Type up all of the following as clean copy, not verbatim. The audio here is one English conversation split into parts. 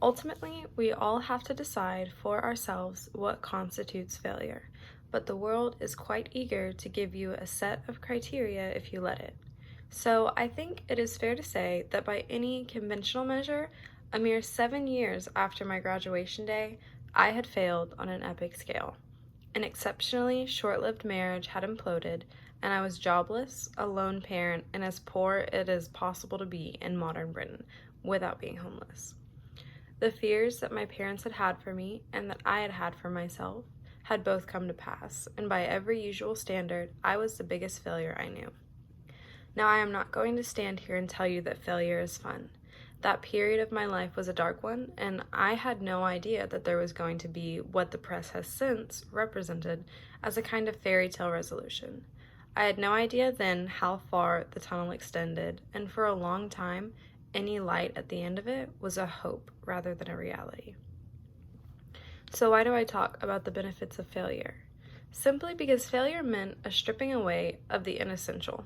Ultimately, we all have to decide for ourselves what constitutes failure, but the world is quite eager to give you a set of criteria if you let it. So I think it is fair to say that by any conventional measure, a mere 7 years after my graduation day, I had failed on an epic scale. An exceptionally short-lived marriage had imploded, and I was jobless, a lone parent, and as poor as it is possible to be in modern Britain without being homeless. The fears that my parents had had for me and that I had had for myself had both come to pass, and by every usual standard, I was the biggest failure I knew. Now, I am not going to stand here and tell you that failure is fun. That period of my life was a dark one, and I had no idea that there was going to be what the press has since represented as a kind of fairy tale resolution. I had no idea then how far the tunnel extended, and for a long time, any light at the end of it was a hope rather than a reality. So why do I talk about the benefits of failure? Simply because failure meant a stripping away of the inessential.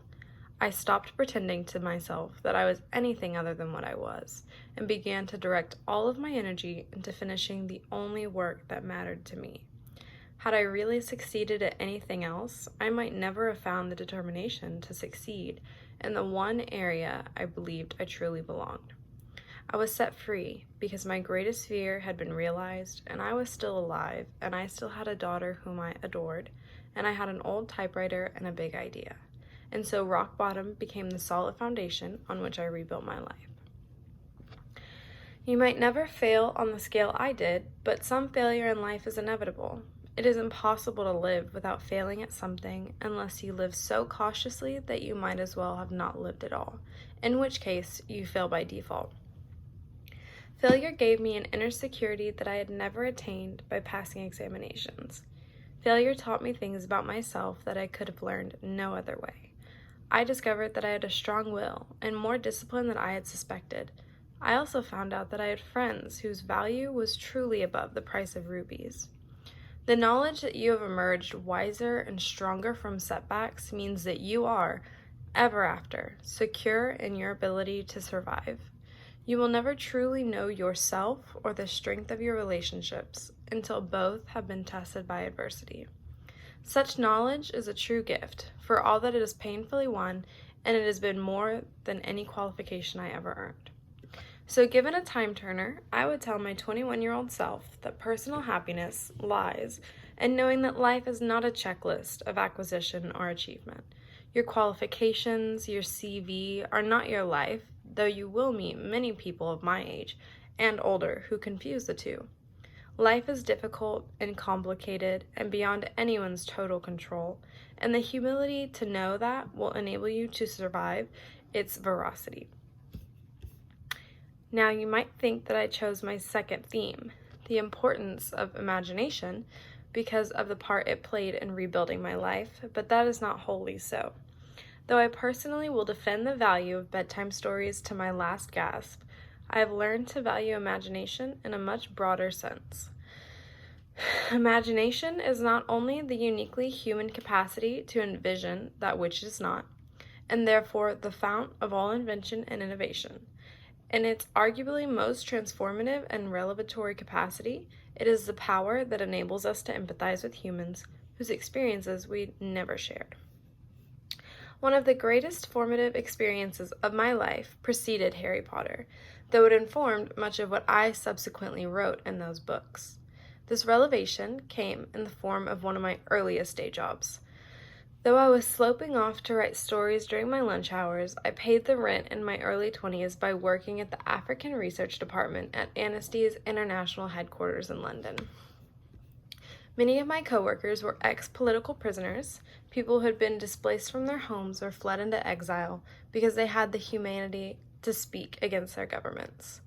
I stopped pretending to myself that I was anything other than what I was, and began to direct all of my energy into finishing the only work that mattered to me. Had I really succeeded at anything else, I might never have found the determination to succeed in the one area I believed I truly belonged. I was set free because my greatest fear had been realized, and I was still alive, and I still had a daughter whom I adored, and I had an old typewriter and a big idea. And so rock bottom became the solid foundation on which I rebuilt my life. You might never fail on the scale I did, but some failure in life is inevitable. It is impossible to live without failing at something unless you live so cautiously that you might as well have not lived at all, in which case you fail by default. Failure gave me an inner security that I had never attained by passing examinations. Failure taught me things about myself that I could have learned no other way. I discovered that I had a strong will and more discipline than I had suspected. I also found out that I had friends whose value was truly above the price of rubies. The knowledge that you have emerged wiser and stronger from setbacks means that you are, ever after, secure in your ability to survive. You will never truly know yourself or the strength of your relationships until both have been tested by adversity. Such knowledge is a true gift, for all that it has painfully won, and it has been more than any qualification I ever earned. So given a time turner, I would tell my 21-year-old self that personal happiness lies in knowing that life is not a checklist of acquisition or achievement. Your qualifications, your CV are not your life, though you will meet many people of my age and older who confuse the two. Life is difficult and complicated and beyond anyone's total control, and the humility to know that will enable you to survive its veracity. Now, you might think that I chose my second theme, the importance of imagination, because of the part it played in rebuilding my life, but that is not wholly so. Though I personally will defend the value of bedtime stories to my last gasp, I have learned to value imagination in a much broader sense. Imagination is not only the uniquely human capacity to envision that which is not, and therefore the fount of all invention and innovation. In its arguably most transformative and revelatory capacity, it is the power that enables us to empathize with humans whose experiences we never shared. One of the greatest formative experiences of my life preceded Harry Potter, though it informed much of what I subsequently wrote in those books. This revelation came in the form of one of my earliest day jobs. Though I was sloping off to write stories during my lunch hours, I paid the rent in my early 20s by working at the African Research Department at Amnesty's international headquarters in London. Many of my coworkers were ex-political prisoners, people who had been displaced from their homes or fled into exile because they had the humanity to speak against their governments.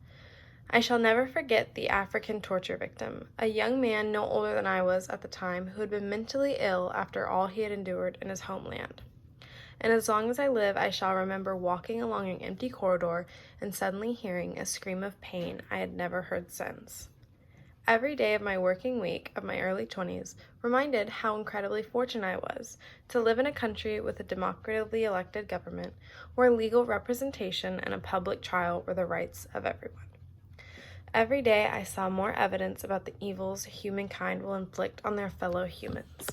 I shall never forget the African torture victim, a young man no older than I was at the time who had been mentally ill after all he had endured in his homeland. And as long as I live, I shall remember walking along an empty corridor and suddenly hearing a scream of pain I had never heard since. Every day of my working week of my early 20s reminded how incredibly fortunate I was to live in a country with a democratically elected government where legal representation and a public trial were the rights of everyone. Every day I saw more evidence about the evils humankind will inflict on their fellow humans.